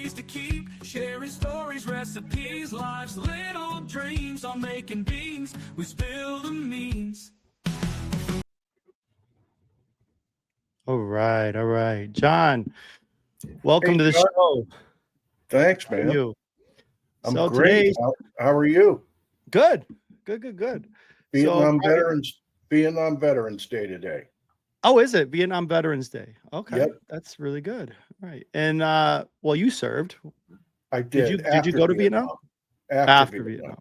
memories to keep, sharing stories, recipes, life's little dreams. On making beans, we spill the means. All right. John, welcome Hey, to the John. show. Thanks, How are man. you? I'm So great. today, How are you? good. So, Vietnam Veterans Day today. oh, is it Vietnam Veterans Day? Okay, Yep, that's really good. All right. And well, you served. I Did did you after go to Vietnam? Vietnam. After After Vietnam,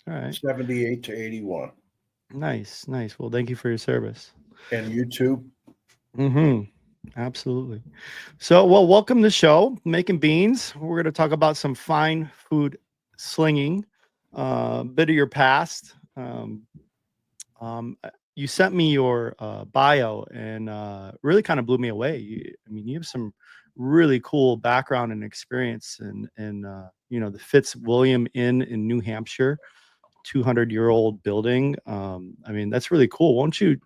Vietnam. All right. 78 to 81. Nice. Well, thank you for your service. And you too? Mm-hmm. Absolutely. So, well, welcome to the show, Making Beans. We're going to talk about some fine food slinging, bit of your past. You sent me your bio and really kind of blew me away. You have some really cool background and experience in the Fitzwilliam Inn in New Hampshire, 200-year-old building. That's really cool. Won't you?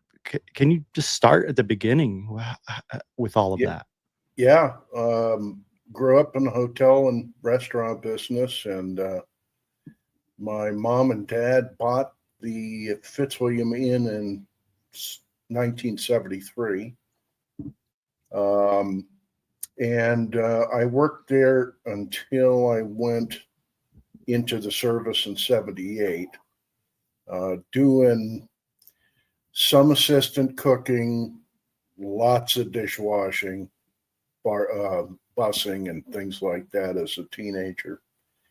Can you just start at the beginning with all of Yeah. that? Yeah. Grew up in the hotel and restaurant business, and my mom and dad bought the Fitzwilliam Inn in 1973. And I worked there until I went into the service in 78, doing some assistant cooking, lots of dishwashing, busing, and things like that as a teenager.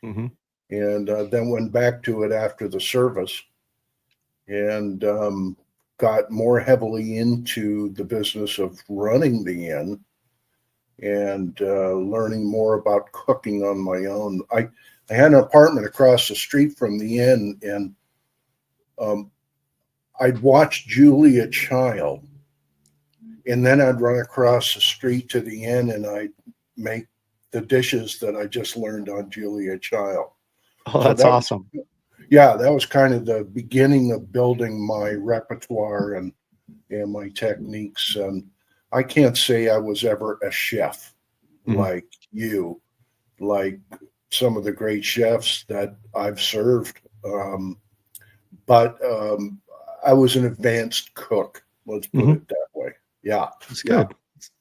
Mm-hmm. And then went back to it after the service and got more heavily into the business of running the inn and learning more about cooking on my own. I had an apartment across the street from the inn, and I'd watch Julia Child, and then I'd run across the street to the inn and I'd make the dishes that I just learned on Julia Child. Oh, So that's awesome. that was kind of the beginning of building my repertoire and my techniques. And I can't say I was ever a chef like you, like some of the great chefs that I've served. But I was an advanced cook. Let's put it that way. Yeah. That's good.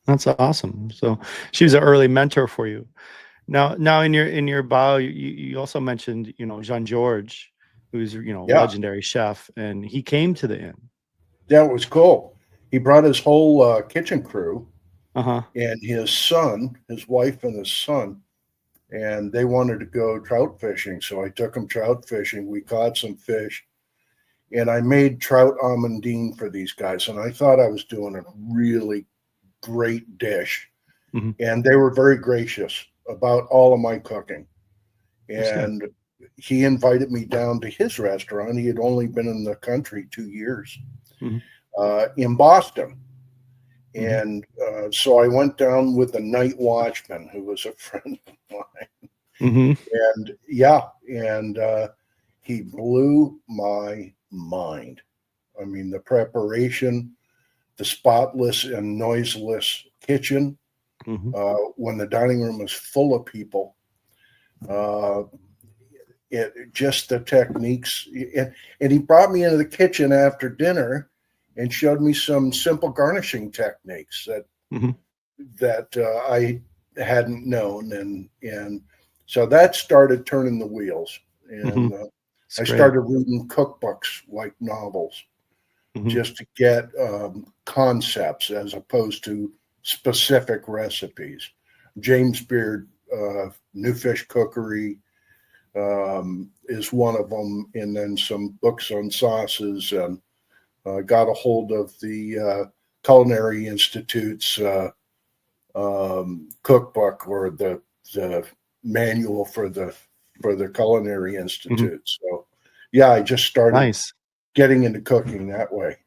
That's awesome. So she was an early mentor for you. Now in your bio, you also mentioned, Jean George, who's, legendary chef, and he came to the inn. That was cool. He brought his whole kitchen crew Uh-huh. and his wife and his son, and they wanted to go trout fishing. So I took them trout fishing. We caught some fish, and I made trout almondine for these guys. And I thought I was doing a really great dish. Mm-hmm. And they were very gracious about all of my cooking. And he invited me down to his restaurant. He had only been in the country 2 years in Boston. And so I went down with the night watchman, who was a friend of mine. And he blew my mind. I mean, the preparation, the spotless and noiseless kitchen, when the dining room was full of people, just the techniques. And he brought me into the kitchen after dinner and showed me some simple garnishing techniques that I hadn't known, and so that started turning the wheels. And I started reading cookbooks like novels, just to get concepts as opposed to specific recipes. James Beard, New Fish Cookery, is one of them, and then some books on sauces, and got a hold of the Culinary Institute's cookbook, or the manual for the Culinary Institute. So yeah, I just started getting into cooking that way.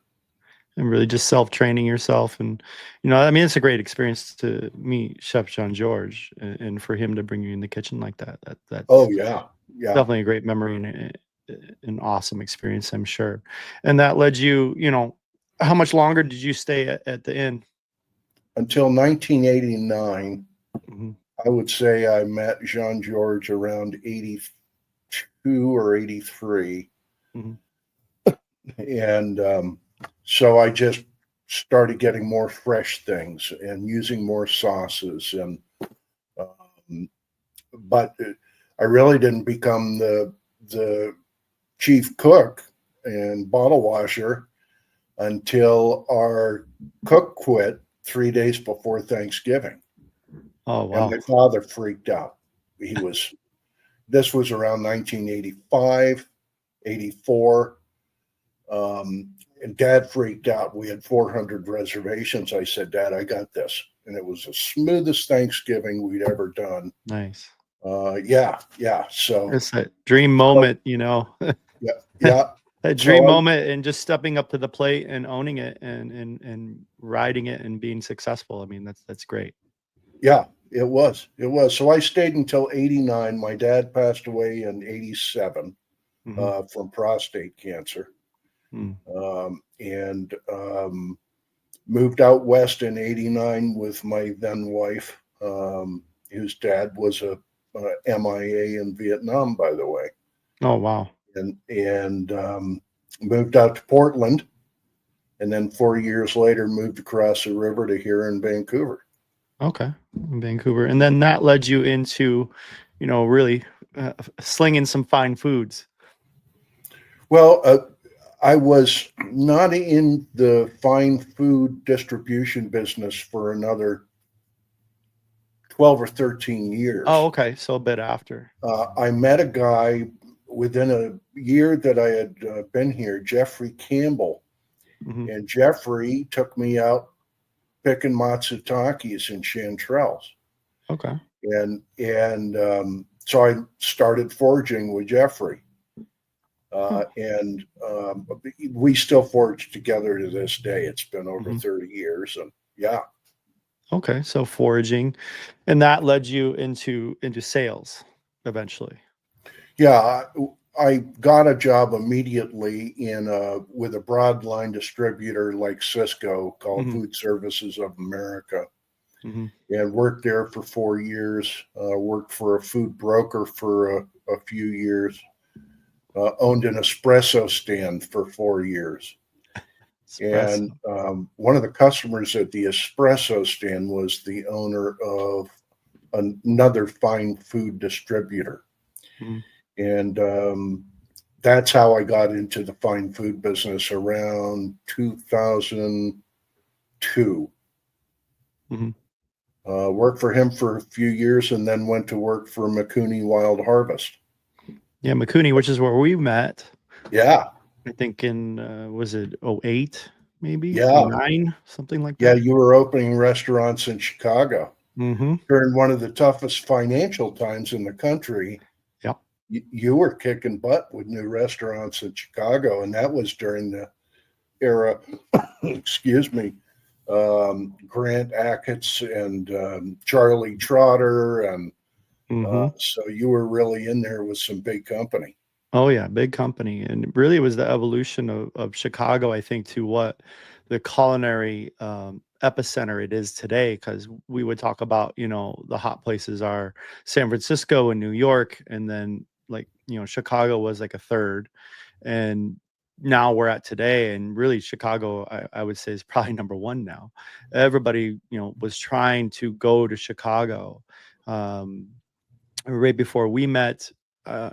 And really just self-training yourself. And, it's a great experience to meet Chef Jean George, and for him to bring you in the kitchen like that. That's definitely a great memory and an awesome experience, I'm sure. And that led you, how much longer did you stay at the inn? Until 1989. I would say I met Jean George around 82 or 83. Mm-hmm. And so I just started getting more fresh things and using more sauces. And but I really didn't become the chief cook and bottle washer until our cook quit 3 days before Thanksgiving. Oh, And wow. my father freaked out. This was around 1985, 84. And Dad freaked out. We had 400 reservations. I said, Dad, I got this. And it was the smoothest Thanksgiving we'd ever done. Nice. Yeah. So It's a dream moment, you know. yeah. A dream moment, and just stepping up to the plate and owning it and riding it and being successful. I mean, that's great. Yeah, it was. So I stayed until 89. My dad passed away in 87 from prostate cancer. And moved out west in 89 with my then wife, whose dad was a MIA in Vietnam, by the way. Oh, wow. And moved out to Portland, and then 4 years later moved across the river to here in Vancouver. Okay, in Vancouver. And then that led you into, you know, really slinging some fine foods. Well, I was not in the fine food distribution business for another 12 or 13 years. Oh, okay. So a bit after. I met a guy within a year that I had been here, Jeffrey Campbell. And Jeffrey took me out picking matsutakis and chanterelles. Okay. And so I started foraging with Jeffrey. And we still forage together to this day. It's been over 30 years. And yeah. Okay. So foraging, and that led you into sales eventually. Yeah. I got a job immediately with a broad line distributor like Cisco called Food Services of America. And worked there for 4 years, worked for a food broker for a few years, owned an espresso stand for 4 years. Espresso. And one of the customers at the espresso stand was the owner of another fine food distributor. And that's how I got into the fine food business around 2002. Worked for him for a few years and then went to work for McCooney Wild Harvest. Yeah, McCooney, which is where we met. Yeah. I think in, was it 08, maybe? Yeah. 09, something like that. Yeah, you were opening restaurants in Chicago during one of the toughest financial times in the country. Yeah. You were kicking butt with new restaurants in Chicago, and that was during the era, excuse me, Grant Achatz and Charlie Trotter. And so you were really in there with some big company. Oh, yeah, big company. And really it was the evolution of Chicago, I think, to what the culinary epicenter it is today, because we would talk about, you know, the hot places are San Francisco and New York, and then, like, you know, Chicago was like a third. And now we're at today, and really Chicago, I would say, is probably number one now. Everybody, you know, was trying to go to Chicago. Right before we met,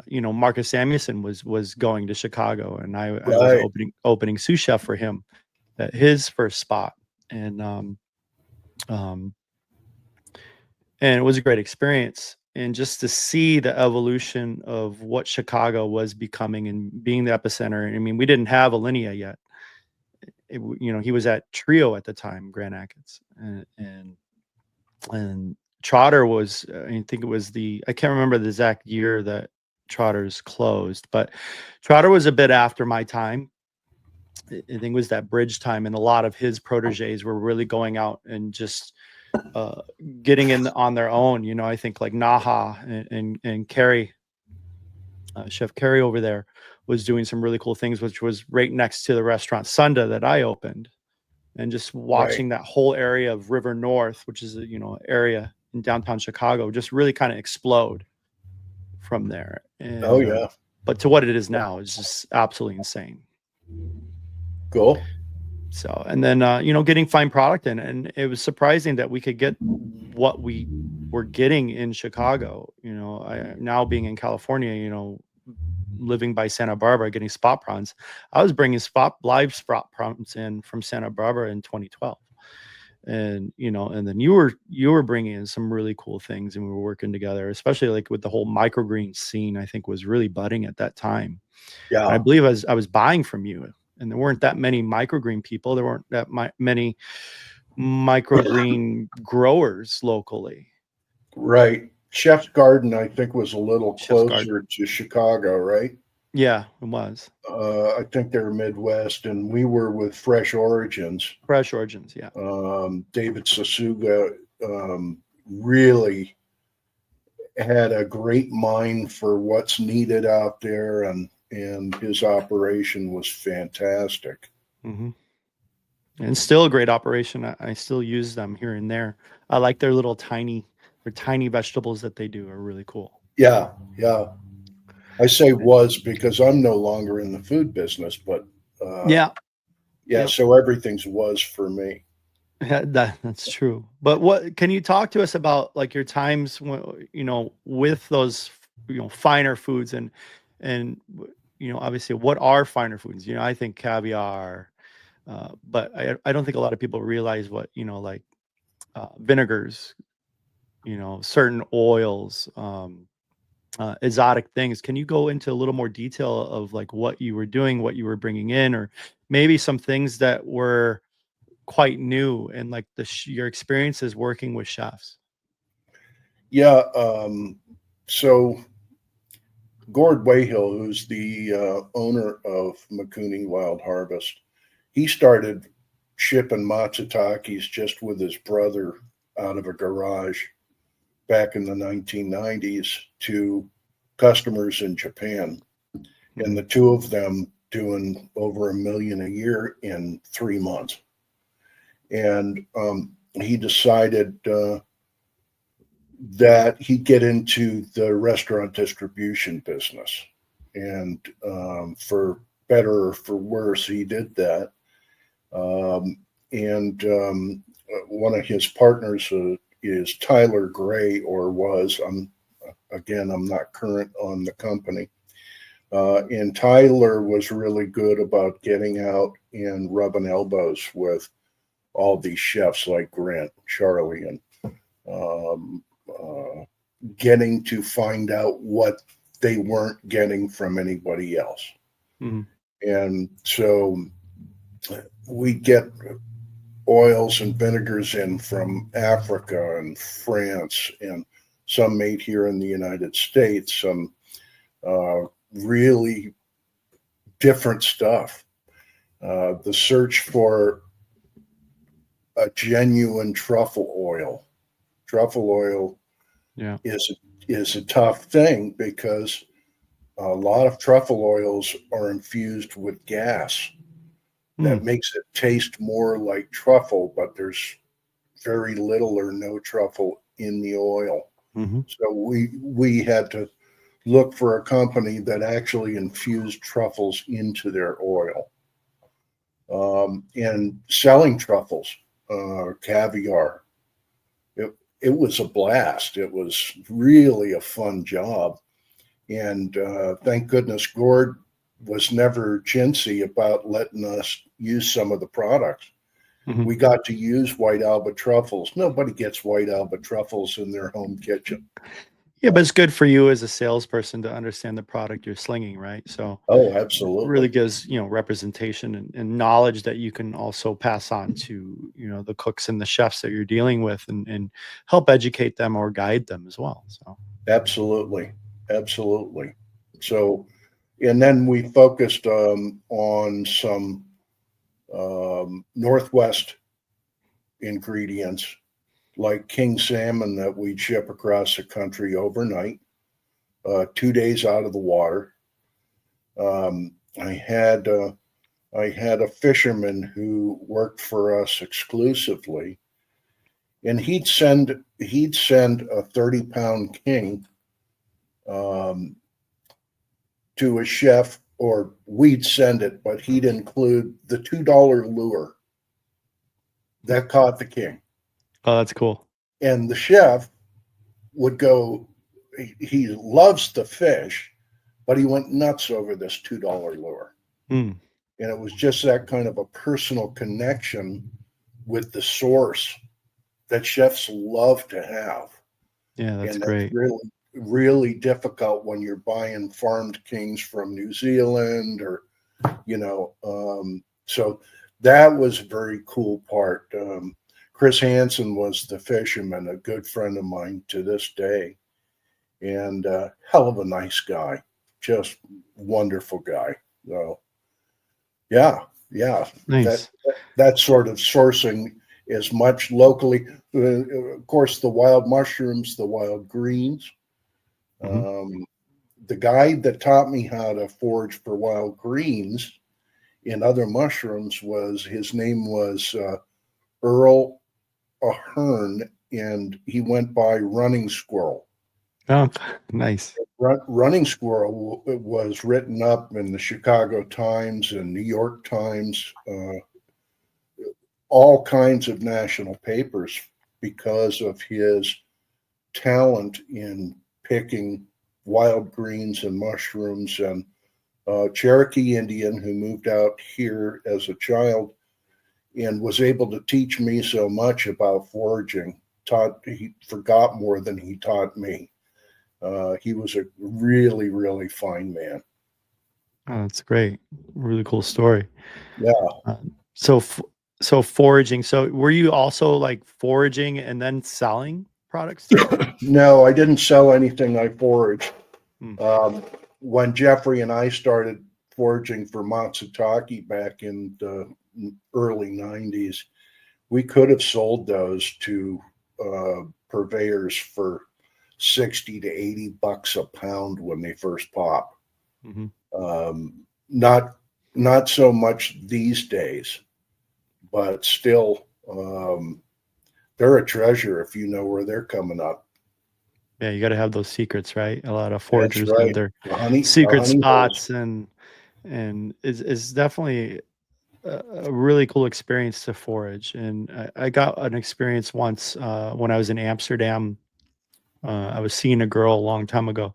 you know, Marcus Samuelson was going to Chicago, and I was opening sous chef for him at his first spot. And it was a great experience. And just to see the evolution of what Chicago was becoming and being the epicenter. I mean, we didn't have Alinea yet. You know, he was at Trio at the time, Grant Achatz, and Trotter was, I think it was I can't remember the exact year that Trotter's closed, but Trotter was a bit after my time. I think it was that bridge time, and a lot of his proteges were really going out and just getting in on their own. You know, I think like Naha and Carrie, Chef Carrie over there was doing some really cool things, which was right next to the restaurant Sunda that I opened. And just watching that whole area of River North, which is a, you know, area in downtown Chicago just really kind of explode from there. And, Oh yeah. but to what it is now is just absolutely insane. Cool. So, and then, getting fine product in, and it was surprising that we could get what we were getting in Chicago. Now being in California, living by Santa Barbara, getting spot prawns, I was bringing live spot prawns in from Santa Barbara in 2012. And, and then you were bringing in some really cool things, and we were working together, especially like with the whole microgreen scene, I think was really budding at that time. Yeah. And I believe I was buying from you, and there weren't that many microgreen people. There weren't that many microgreen growers locally. Right. Chef's Garden, I think, was a little Chef's closer to Chicago, right? Yeah, it was. I think they're Midwest, and we were with Fresh Origins. Fresh Origins, yeah. David Sasuga really had a great mind for what's needed out there, and his operation was fantastic. Mm-hmm. And still a great operation. I still use them here and there. I like their tiny vegetables that they do are really cool. Yeah. I say was because I'm no longer in the food business, but yeah. So everything's was for me. That's true. But what can you talk to us about, like, your times when, with those, finer foods, and obviously what are finer foods? I think caviar, but I don't think a lot of people realize what, like vinegars, certain oils, exotic things. Can you go into a little more detail of like what you were doing, what you were bringing in, or maybe some things that were quite new, and like your experiences working with chefs? Yeah. So Gord Wayhill, who's the owner of Makuni Wild Harvest, he started shipping matsutakis just with his brother out of a garage back in the 1990s to customers in Japan. And the two of them doing over $1 million a year in 3 months. And he decided that he'd get into the restaurant distribution business. And for better or for worse, he did that. One of his partners is Tyler Gray, or was. I'm not current on the company. And Tyler was really good about getting out and rubbing elbows with all these chefs like Grant, Charlie, and getting to find out what they weren't getting from anybody else. Mm-hmm. And so we get oils and vinegars in from Africa and France, and some made here in the United States, some really different stuff. The search for a genuine truffle oil is a tough thing, because a lot of truffle oils are infused with gas that makes it taste more like truffle, but there's very little or no truffle in the oil. Mm-hmm. So we had to look for a company that actually infused truffles into their oil. And selling truffles, caviar, it was a blast. It was really a fun job. And thank goodness Gord was never chintzy about letting us use some of the products. Mm-hmm. We got to use white Alba truffles. Nobody gets white Alba truffles in their home kitchen. Yeah, but it's good for you as a salesperson to understand the product you're slinging, right? So, absolutely, it really gives representation and knowledge that you can also pass on to the cooks and the chefs that you're dealing with, and help educate them or guide them as well. So, absolutely. So, and then we focused on some Northwest ingredients, like king salmon that we'd ship across the country overnight, 2 days out of the water. I had a fisherman who worked for us exclusively, and he'd send a 30-pound king to a chef, or we'd send it, but he'd include the $2 lure that caught the king. Oh, that's cool. And the chef would go, he loves the fish, but he went nuts over this $2 lure. Mm. And it was just that kind of a personal connection with the source that chefs love to have. Yeah, that's and great. Really, really difficult when you're buying farmed kings from New Zealand, or, so that was a very cool part. Chris Hansen was the fisherman, a good friend of mine to this day, and hell of a nice guy, just wonderful guy. So, yeah, Nice. that sort of sourcing is much locally. Of course, the wild mushrooms, the wild greens. Mm-hmm. The guy that taught me how to forage for wild greens in other mushrooms his name was Earl Ahern, and he went by Running Squirrel. Oh, nice. Running Squirrel was written up in the Chicago Times and New York Times, all kinds of national papers, because of his talent in picking wild greens and mushrooms. And Cherokee Indian who moved out here as a child and was able to teach me so much about foraging. He forgot more than he taught me. He was a really, really fine man. Oh, that's great. Really cool story. Yeah. So foraging. So were you also like foraging and then selling products too? No, I didn't sell anything. I foraged. Hmm. When Jeffrey and I started foraging for matsutake back in the early 90s, we could have sold those to purveyors for 60 to 80 bucks a pound when they first pop. Mm-hmm. Not so much these days, but still, they're a treasure if you know where they're coming up. Yeah, you got to have those secrets, right? A lot of foragers That's right. have their The secret honey spots, holes. and it's definitely a really cool experience to forage. And I got an experience once when I was in Amsterdam. I was seeing a girl a long time ago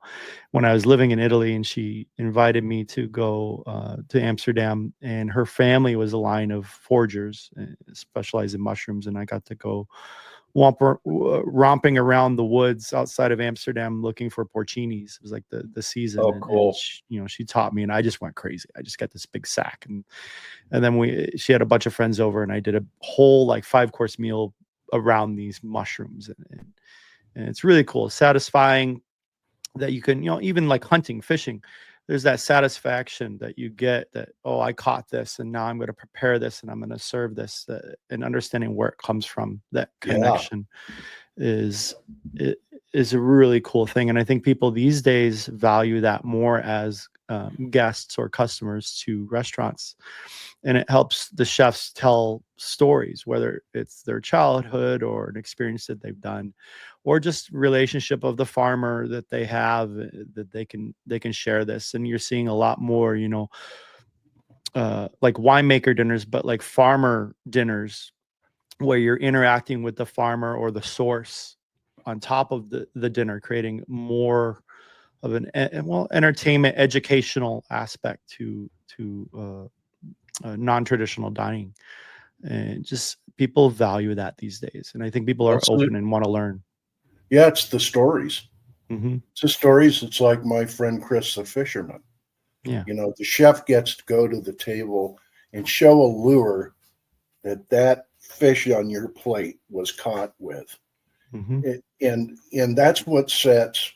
when I was living in Italy, and she invited me to go to Amsterdam. And her family was a line of foragers specialized in mushrooms, and I got to go romping around the woods outside of Amsterdam looking for porcinis. It was like the season, Oh, and cool. she taught me, and I just went crazy. I just got this big sack, and then she had a bunch of friends over, and I did a whole like 5-course meal around these mushrooms, and it's really cool, satisfying that you can, even like hunting, fishing, there's that satisfaction that you get that, oh, I caught this and now I'm going to prepare this and I'm going to serve this, and understanding where it comes from, that connection is a really cool thing. And I think people these days value that more as guests or customers to restaurants. And it helps the chefs tell stories, whether it's their childhood or an experience that they've done, or just relationship of the farmer that they have, that they can share this. And you're seeing a lot more, like winemaker dinners, but like farmer dinners, where you're interacting with the farmer or the source on top of the dinner, creating more of an entertainment, educational aspect to non-traditional dining. And just people value that these days, and I think people are open and want to learn. Yeah, it's the stories. Mm-hmm. It's the stories. It's like my friend Chris the fisherman. Yeah. The chef gets to go to the table and show a lure that fish on your plate was caught with. Mm-hmm. And that's what sets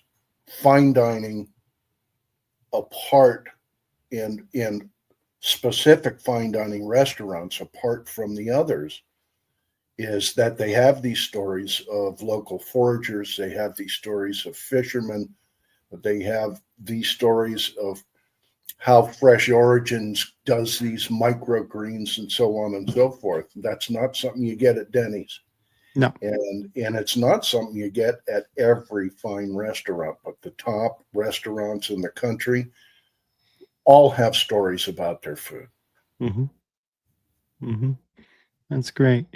fine dining apart, and specific fine dining restaurants apart from the others, is that they have these stories of local foragers, they have these stories of fishermen, they have these stories of how Fresh Origins does these microgreens and so on and so forth. That's not something you get at Denny's. No. And it's not something you get at every fine restaurant, but the top restaurants in the country all have stories about their food. Mm-hmm. Mm-hmm. That's great.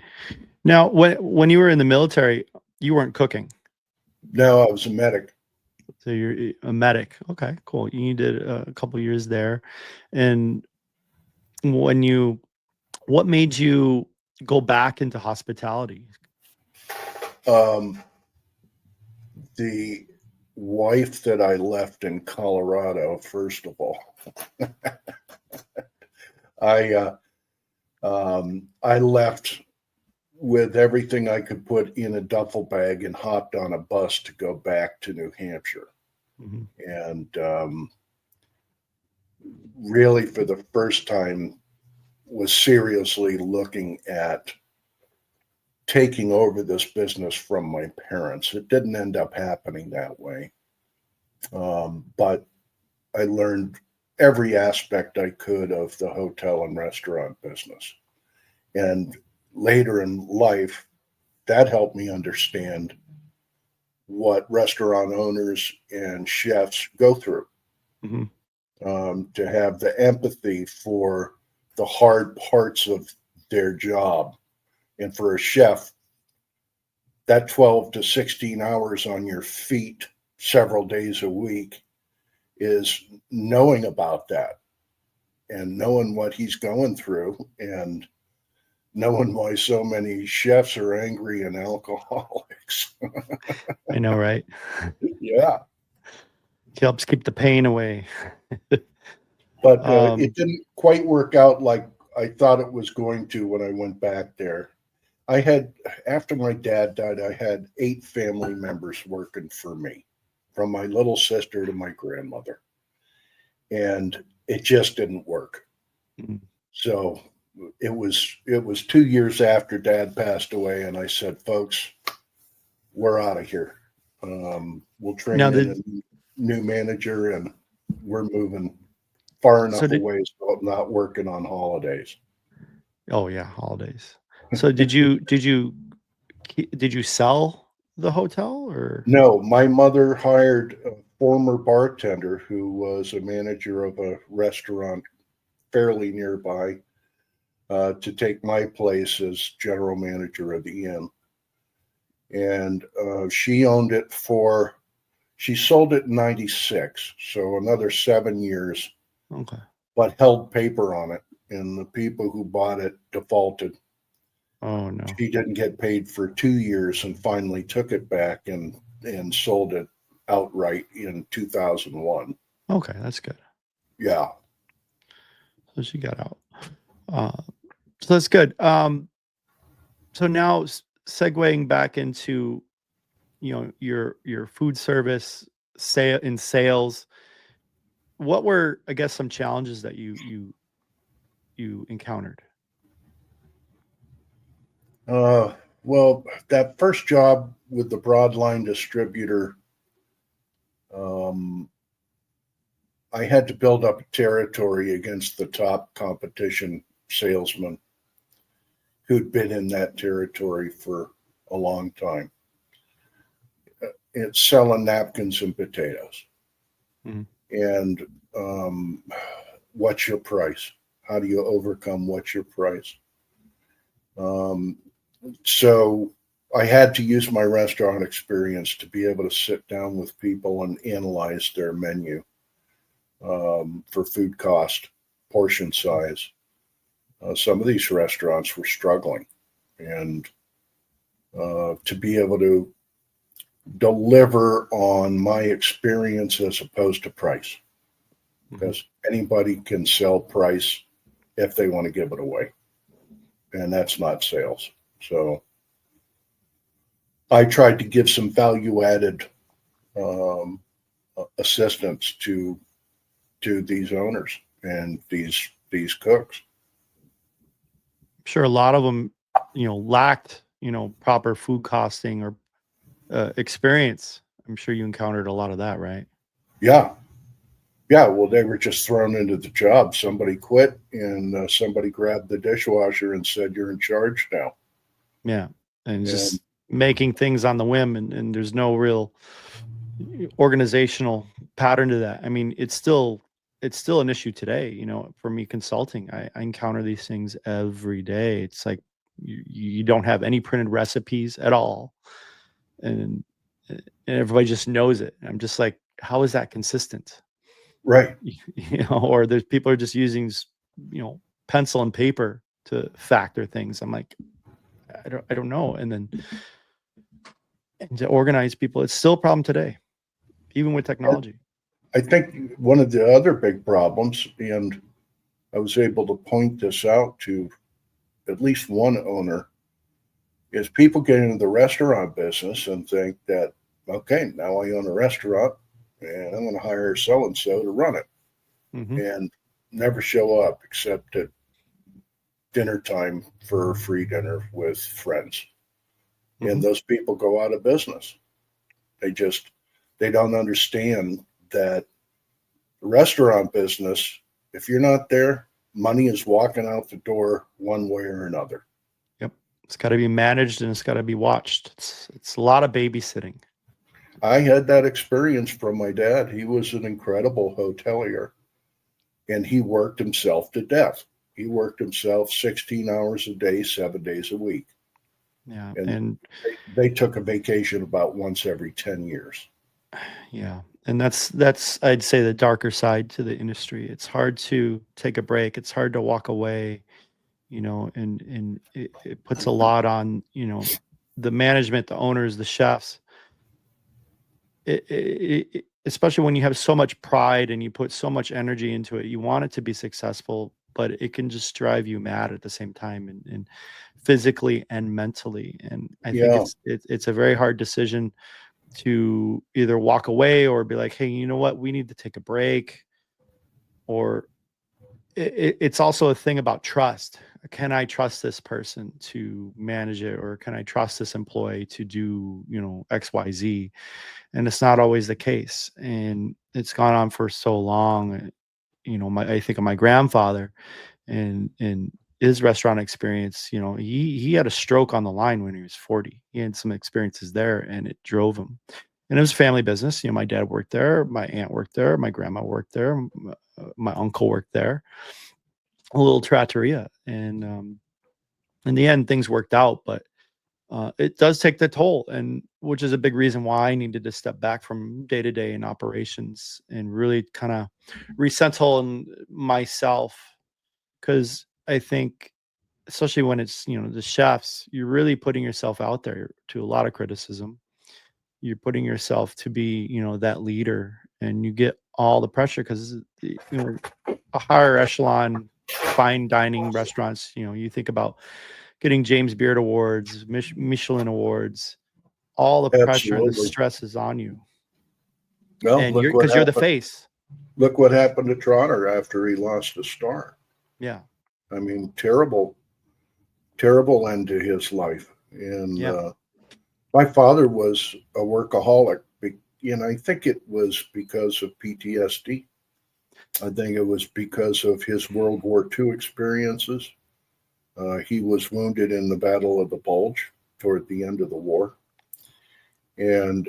Now, when you were in the military, you weren't cooking. No, I was a medic. So you're a medic. Okay, cool. You did a couple years there. And what made you go back into hospitality? Um, the wife that I left in Colorado, first of all, I left with everything I could put in a duffel bag and hopped on a bus to go back to New Hampshire. Mm-hmm. And really, for the first time, was seriously looking at taking over this business from my parents. It didn't end up happening that way. But I learned every aspect I could of the hotel and restaurant business. And later in life, that helped me understand what restaurant owners and chefs go through. Mm-hmm. To have the empathy for the hard parts of their job. And for a chef, that 12 to 16 hours on your feet several days a week is knowing about that and knowing what he's going through and knowing why so many chefs are angry and alcoholics. I know, right? Yeah. It helps keep the pain away. But it didn't quite work out like I thought it was going to when I went back there. After my dad died, I had 8 family members working for me, from my little sister to my grandmother. And it just didn't work. Mm-hmm. So it was 2 years after Dad passed away, and I said, folks, we're out of here. We'll train in a new manager, and we're moving far enough away so I'm not working on holidays. Oh yeah, holidays. So did you sell the hotel or? No, my mother hired a former bartender who was a manager of a restaurant fairly nearby to take my place as general manager of the inn. And she sold it in 96, so another 7 years. Okay. But held paper on it, and the people who bought it defaulted. Oh no. She didn't get paid for 2 years and finally took it back and sold it outright in 2001. Okay, that's good. Yeah. So she got out. So that's good. So now segueing back into, your food service sales, what were, I guess, some challenges that you encountered? Well, that first job with the broadline distributor, I had to build up a territory against the top competition salesman who'd been in that territory for a long time. It's selling napkins and potatoes. Mm-hmm. And what's your price? How do you overcome what's your price? So I had to use my restaurant experience to be able to sit down with people and analyze their menu for food cost, portion size. Some of these restaurants were struggling, and to be able to deliver on my experience as opposed to price, because anybody can sell price if they want to give it away, and that's not sales. So I tried to give some value-added assistance to these owners and these cooks. I'm sure a lot of them, lacked, proper food costing or experience. I'm sure you encountered a lot of that, right? Yeah. Well, they were just thrown into the job. Somebody quit, and somebody grabbed the dishwasher and said, "You're in charge now." Yeah, and just making things on the whim, and there's no real organizational pattern to that. I mean, it's still an issue today. You know, for me consulting, I encounter these things every day. It's like you don't have any printed recipes at all, and everybody just knows it. I'm just like, how is that consistent? Right. You know, or there's people are just using, you know, pencil and paper to factor things. I'm like, I don't know. And then and to organize people, it's still a problem today, even with technology. I think one of the other big problems, and I was able to point this out to at least one owner, is people get into the restaurant business and think that, okay, now I own a restaurant and I'm going to hire so-and-so to run it, and never show up except at dinner time for a free dinner with friends. And those people go out of business. They don't understand that the restaurant business, if you're not there, money is walking out the door one way or another. Yep. It's got to be managed and it's got to be watched. It's a lot of babysitting. I had that experience from my dad. He was an incredible hotelier, and he worked himself to death. He worked himself 16 hours a day, 7 days a week. Yeah. And they took a vacation about once every 10 years. Yeah. And that's I'd say the darker side to the industry. It's hard to take a break. It's hard to walk away, you know, and it puts a lot on, you know, the management, the owners, the chefs. Especially when you have so much pride and you put so much energy into it, you want it to be successful, but it can just drive you mad at the same time, and physically and mentally. And I think it's a very hard decision to either walk away or be like, hey, you know what, we need to take a break. Or it's also a thing about trust. Can I trust this person to manage it, or can I trust this employee to do, you know, XYZ? And it's not always the case, and it's gone on for so long. You know, I think of my grandfather and his restaurant experience. You know, he had a stroke on the line when he was 40. He had some experiences there, and it drove him. And it was a family business. You know, my dad worked there, my aunt worked there, my grandma worked there, my uncle worked there, a little trattoria. And in the end, things worked out, but it does take the toll, and which is a big reason why I needed to step back from day to day in operations and really kind of recenter in myself. Because I think, especially when it's, you know, the chefs, you're really putting yourself out there to a lot of criticism. You're putting yourself to be, you know, that leader, and you get all the pressure because, you know, a higher echelon fine dining restaurants, you know, you think about getting James Beard Awards, Michelin Awards, all the pressure and the Absolutely. stress is on you. Well, And you're the face. Look what happened to Trotter after he lost a star. Yeah. I mean, terrible end to his life. And my father was a workaholic, and I think it was because of PTSD. I think it was because of his World War II experiences. He was wounded in the Battle of the Bulge toward the end of the war, and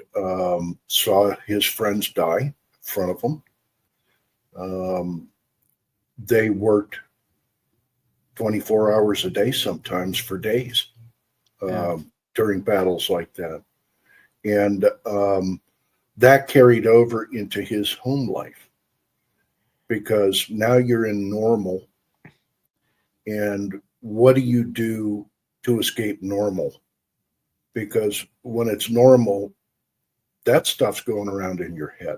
saw his friends die in front of him. They worked 24 hours a day, sometimes for days, during battles like that. And that carried over into his home life, because now you're in normal. And what do you do to escape normal? Because when it's normal, that stuff's going around in your head.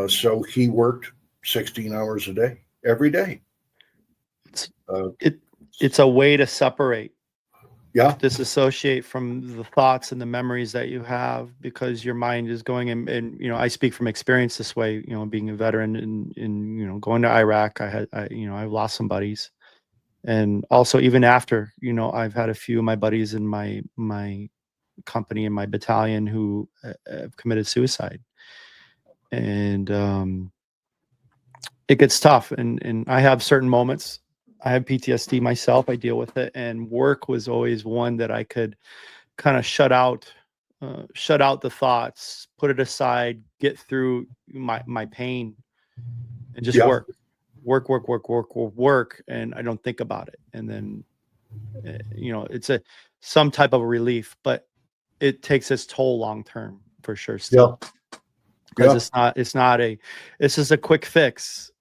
So he worked 16 hours a day, every day. It's a way to separate, disassociate from the thoughts and the memories that you have, because your mind is going and you know, I speak from experience this way, you know, being a veteran and you know, going to Iraq, I've lost some buddies. And also, even after, you know, I've had a few of my buddies in my company and my battalion who have committed suicide. And it gets tough. And I have certain moments. I have PTSD myself. I deal with it. And work was always one that I could kind of shut out the thoughts, put it aside, get through my pain, and just Yeah. work, and I don't think about it. And then, it's some type of relief, but it takes its toll long term for sure still. Yeah. Because Yeah. it's just a quick fix.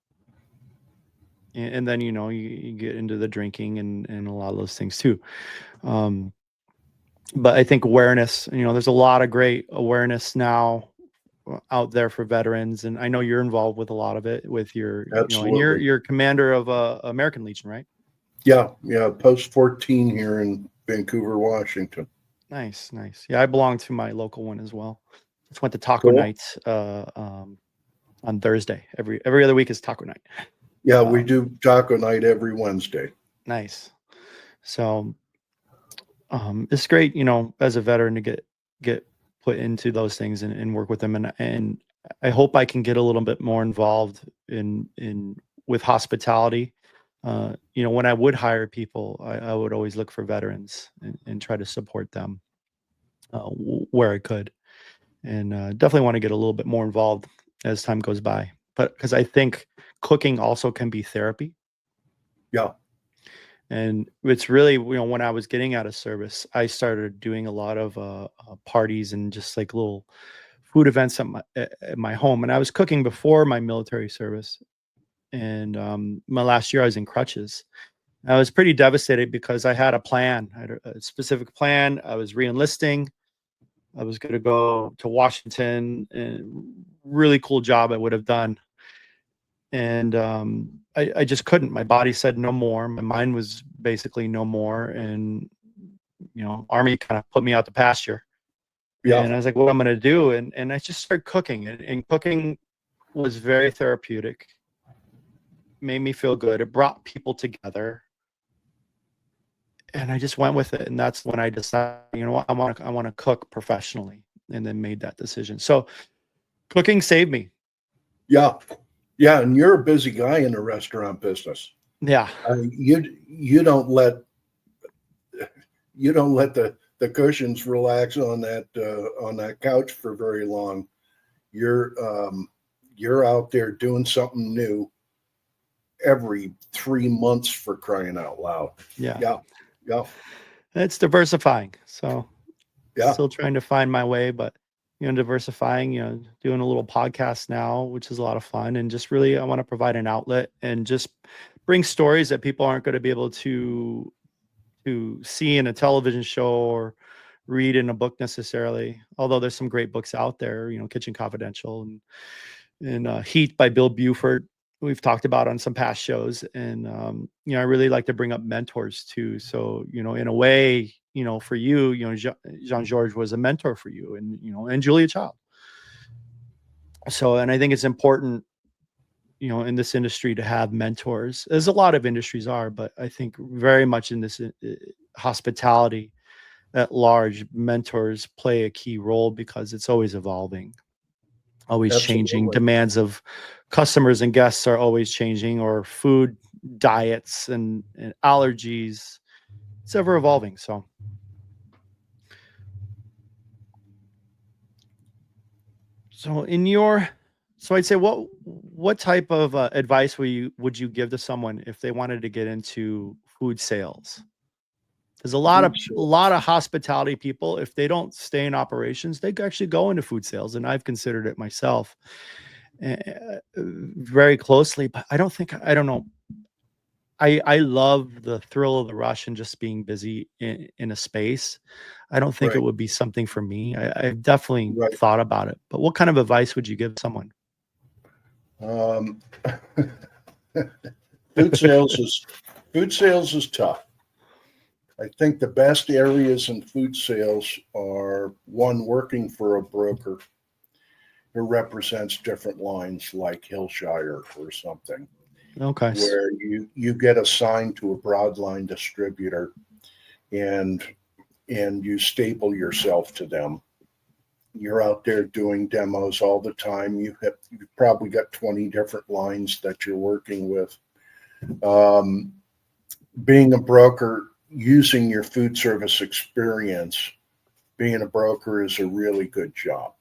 And then, you get into the drinking and a lot of those things too. But I think awareness, there's a lot of great awareness now out there for veterans. And I know you're involved with a lot of it with your, and Absolutely. you're commander of American Legion, right? Yeah. Yeah. Post 14 here in Vancouver, Washington. Nice. Yeah. I belong to my local one as well. Just went to taco Cool. night, on Thursday. Every other week is taco night. Yeah. We do taco night every Wednesday. Nice. So, it's great, as a veteran to get put into those things and work with them. And I hope I can get a little bit more involved with hospitality. When I would hire people, I would always look for veterans and try to support them where I could. And definitely want to get a little bit more involved as time goes by. But because I think cooking also can be therapy. Yeah. And it's really, when I was getting out of service, I started doing a lot of parties and just like little food events at my home. And I was cooking before my military service. And my last year, I was in crutches. I was pretty devastated because I had a plan. I had a specific plan. I was re-enlisting. I was going to go to Washington, and really cool job I would have done. And I just couldn't. My body said no more. My mind was basically no more. And, Army kind of put me out to pasture. Yeah. And I was like, what am I going to do? And I just started cooking. And cooking was very therapeutic. Made me feel good. It brought people together. And I just went with it. And that's when I decided, what, I want to cook professionally, and then made that decision. So cooking saved me. Yeah. Yeah. And you're a busy guy in the restaurant business. Yeah. You don't let the cushions relax on that couch for very long. You're out there doing something new every 3 months, for crying out loud. Yeah. Yeah. It's diversifying. So Yeah. still trying to find my way, but diversifying, doing a little podcast now, which is a lot of fun. And just really, I want to provide an outlet and just bring stories that people aren't going to be able to see in a television show or read in a book necessarily. Although there's some great books out there, Kitchen Confidential and Heat by Bill Buford, we've talked about on some past shows. And, I really like to bring up mentors too. So, in a way, for you, Jean-Georges was a mentor for you, and Julia Child. So, and I think it's important, in this industry to have mentors, as a lot of industries are, but I think very much in this hospitality at large, mentors play a key role because it's always evolving, always changing. Absolutely. Demands of customers and guests are always changing, or food diets and allergies. It's ever evolving. So I'd say, what type of advice would you give to someone if they wanted to get into food sales? There's a lot of hospitality people, if they don't stay in operations, they actually go into food sales, and I've considered it myself very closely. But I don't know. I love the thrill of the rush and just being busy in a space. I don't think it would be something for me. I've definitely thought about it. But what kind of advice would you give someone? Food sales is tough. I think the best areas in food sales are, one, working for a broker who represents different lines, like Hillshire or something. Okay. Where you get assigned to a broadline distributor, and you staple yourself to them. You're out there doing demos all the time. You've probably got 20 different lines that you're working with. Being a broker, using your food service experience being a broker is a really good job.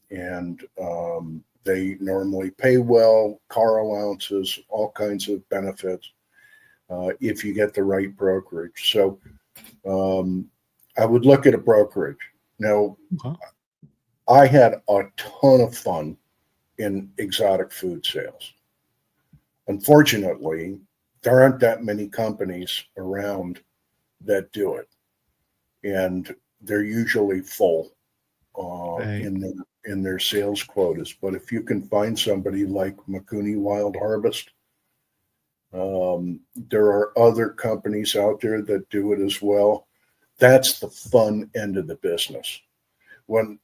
And they normally pay well, car allowances, all kinds of benefits if you get the right brokerage. So I would look at a brokerage. Now, I had a ton of fun in exotic food sales. Unfortunately, there aren't that many companies around that do it. And they're usually full in their sales quotas. But if you can find somebody like Makuni Wild Harvest, there are other companies out there that do it as well. That's the fun end of the business. When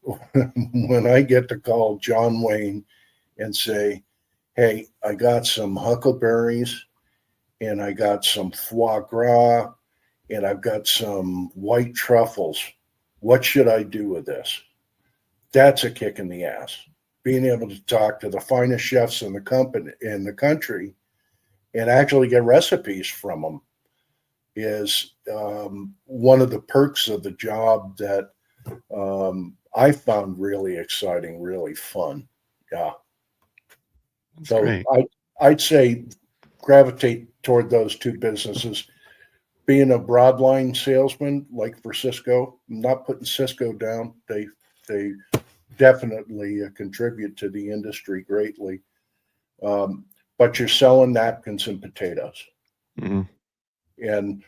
I get to call John Wayne and say, hey, I got some huckleberries and I got some foie gras and I've got some white truffles. What should I do with this? That's a kick in the ass. Being able to talk to the finest chefs in the country and actually get recipes from them is one of the perks of the job that I found really exciting, really fun. Yeah. So great. I'd say gravitate toward those two businesses. Being a broadline salesman, like for Cisco, I'm not putting Cisco down. They definitely contribute to the industry greatly. But you're selling napkins and potatoes. Mm-hmm. And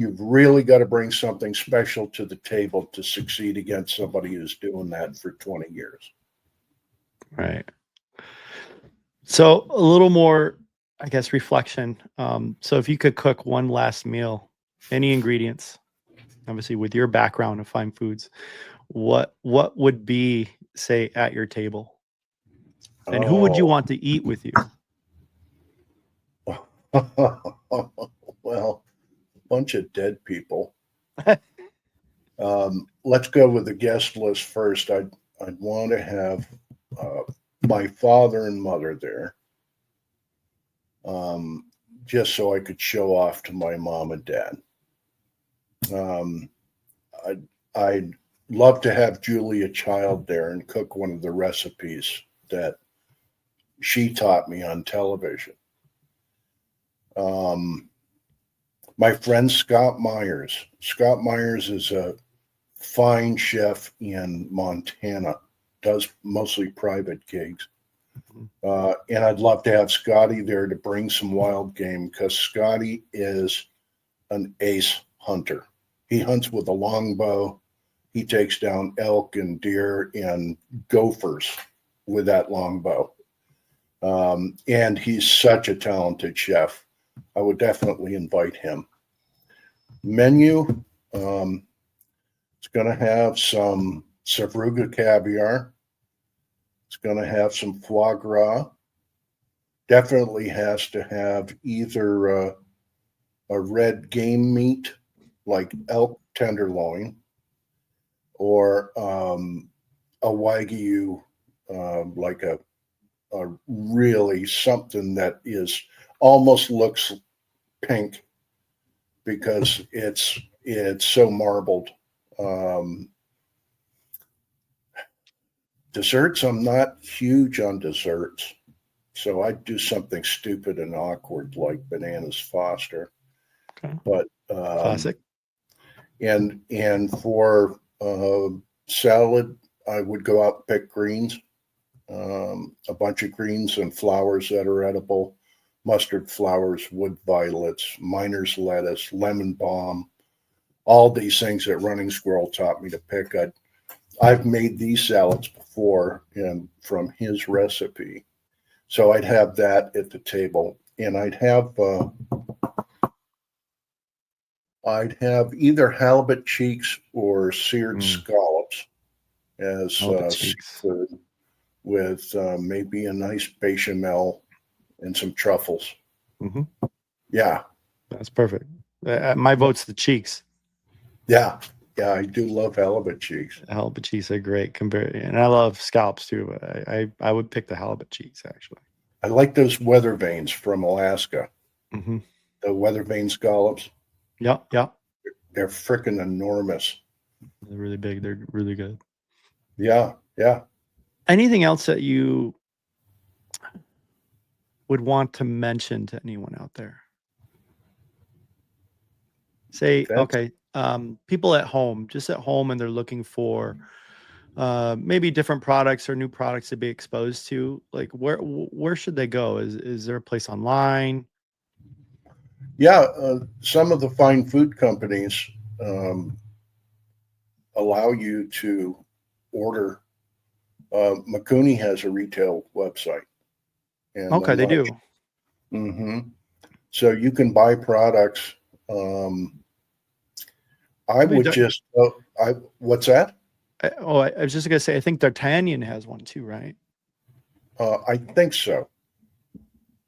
you've really got to bring something special to the table to succeed against somebody who's doing that for 20 years. Right. So a little more, I guess, reflection. So if you could cook one last meal, any ingredients, obviously with your background of fine foods, what would be, say, at your table? And who would you want to eat with you? Well, a bunch of dead people. Let's go with the guest list first. I'd want to have my father and mother there, just so I could show off to my mom and dad. I'd love to have Julia Child there and cook one of the recipes that she taught me on television. My friend Scott Myers. Scott Myers is a fine chef in Montana, does mostly private gigs. And I'd love to have Scotty there to bring some wild game because Scotty is an ace hunter. He hunts with a longbow. He takes down elk and deer and gophers with that longbow. And he's such a talented chef. I would definitely invite him. Menu, it's going to have some Savruga caviar. It's going to have some foie gras. Definitely has to have either a red game meat like elk tenderloin or a Wagyu, like a really something that is almost looks pink because it's so marbled. Desserts, I'm not huge on desserts, so I'd do something stupid and awkward like bananas Foster. Okay. But Classic. And for salad, I would go out and pick greens, a bunch of greens and flowers that are edible. Mustard flowers, wood violets, miner's lettuce, lemon balm, all these things that Running Squirrel taught me to pick. I've made these salads before and from his recipe. So I'd have that at the table. And I'd have either halibut cheeks or seared scallops as seafood with maybe a nice bechamel and some truffles. Mm-hmm. Yeah. That's perfect. My vote's the cheeks. Yeah. Yeah, I do love halibut cheeks. Halibut cheeks are great. And I love scallops too, but I would pick the halibut cheeks, actually. I like those weather vanes from Alaska. Mm-hmm. The weather vane scallops. Yeah. They're freaking enormous. They're really big. They're really good. Yeah. Yeah. Anything else that you would want to mention to anyone out there? Say, okay, people at home, just at home, and they're looking for maybe different products or new products to be exposed to. Like, where should they go? Is there a place online? Yeah. Some of the fine food companies allow you to order. Makuni has a retail website. And Okay, they do. Mm-hmm. So you can buy products. What's that? I was just gonna say, I think D'Artagnan has one too, right? I think so.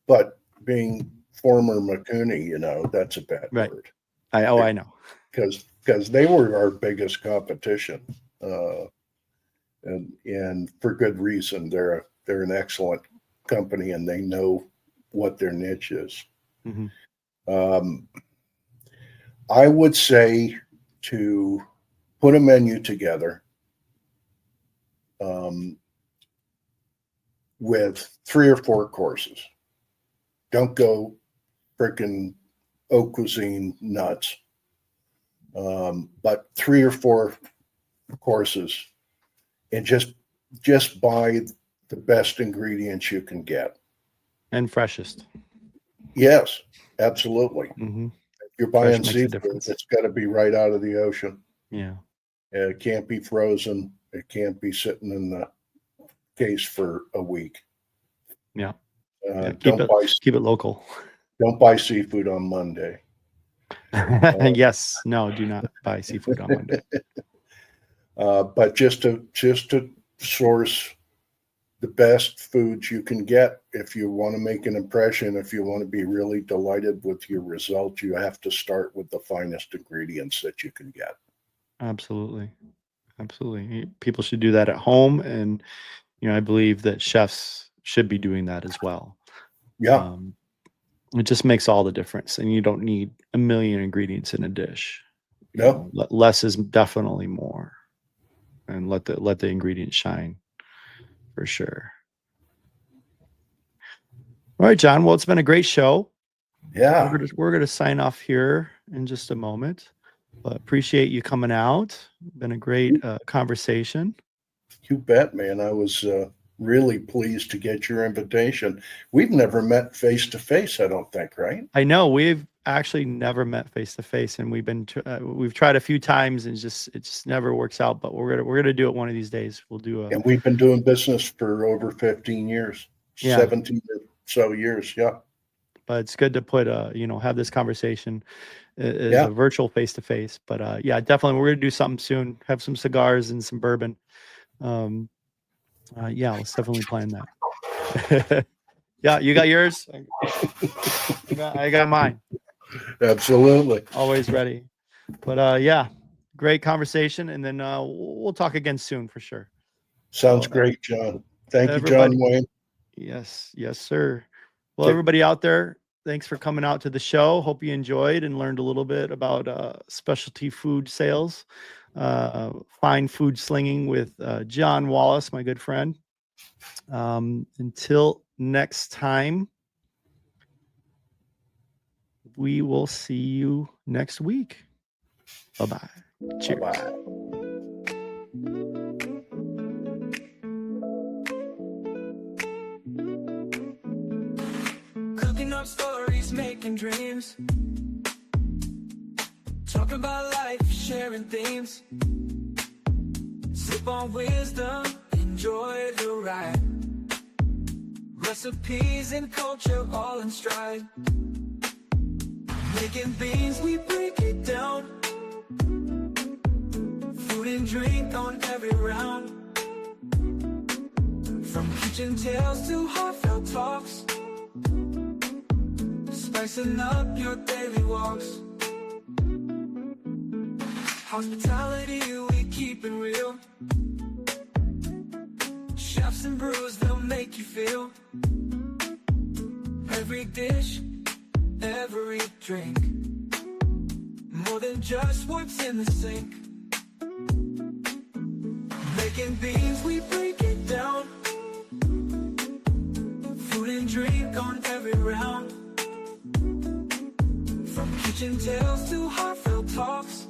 But being former Makuni, that's a bad word. I know. Because they were our biggest competition, and for good reason. They're an excellent company, and they know what their niche is. Mm-hmm. I would say to put a menu together with 3 or 4 courses. Don't go freaking haute cuisine nuts, but 3 or 4 courses, and just buy the best ingredients you can get and freshest. Yes, absolutely. Mm-hmm. If you're buying seafood, it's got to be right out of the ocean. Yeah. It can't be frozen. It can't be sitting in the case for a week. Yeah. Keep it local. Don't buy seafood on Monday. Yes. No, do not buy seafood on Monday. But just to source the best foods you can get. If you want to make an impression, if you want to be really delighted with your result, you have to start with the finest ingredients that you can get. Absolutely. People should do that at home. And, I believe that chefs should be doing that as well. Yeah. It just makes all the difference. And you don't need a million ingredients in a dish. No. Less is definitely more. And let the ingredients shine. For sure. All right, John. Well, it's been a great show. Yeah. We're gonna sign off here in just a moment. But appreciate you coming out. Been a great conversation. You bet, man. I was really pleased to get your invitation. We've never met face to face, I don't think, right? I know we've actually never met face to face, and we've tried a few times, and it just never works out. But we're gonna do it one of these days. We'll do it. And we've been doing business for over 15 years, 17 or so years. Yeah. But it's good to put have this conversation as a virtual face to face. But definitely we're gonna do something soon. Have some cigars and some bourbon. Let's definitely plan that. Yeah, you got yours. I got mine. Absolutely. Always ready. But great conversation, and then we'll talk again soon for sure. Sounds great, John. Thank you, John Wayne. Yes, sir. Well, everybody out there, thanks for coming out to the show. Hope you enjoyed and learned a little bit about specialty food sales, fine food slinging with John Wallace, my good friend. Until next time, we will see you next week. Bye-bye. Cheers. Bye-bye. Cooking up stories, making dreams. Talk about life, sharing themes. Sip on wisdom, enjoy the ride. Recipes and culture all in stride. Making beans, we break it down. Food and drink on every round. From kitchen tales to heartfelt talks. Spicing up your daily walks. Hospitality, we keep it real. Chefs and brews, they'll make you feel. Every dish, every drink, more than just what's in the sink. Making beans, we break it down. Food and drink on every round. From kitchen tales to heartfelt talks,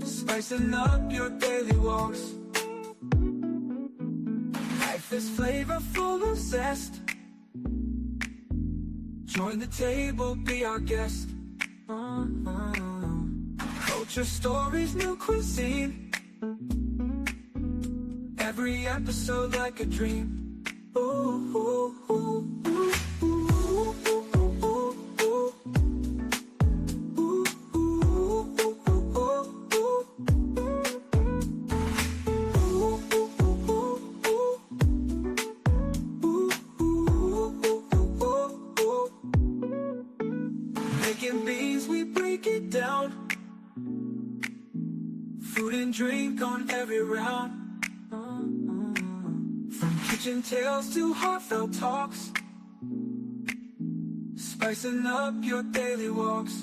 spicing up your daily walks. Life is flavorful of zest. Join the table, be our guest. Culture, stories, new cuisine. Every episode like a dream. Ooh, ooh, ooh, ooh, ooh, ooh, ooh, ooh. Making beans, we break it down. Food and drink on every round. From kitchen tales to heartfelt talks, spicing up your daily walks.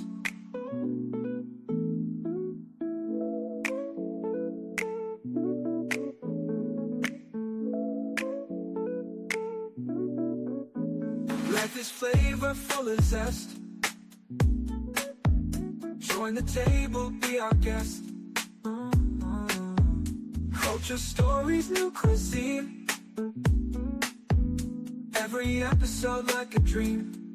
Life is flavorful as zest. Join the table, be our guest. Culture, stories, new cuisine. Every episode like a dream.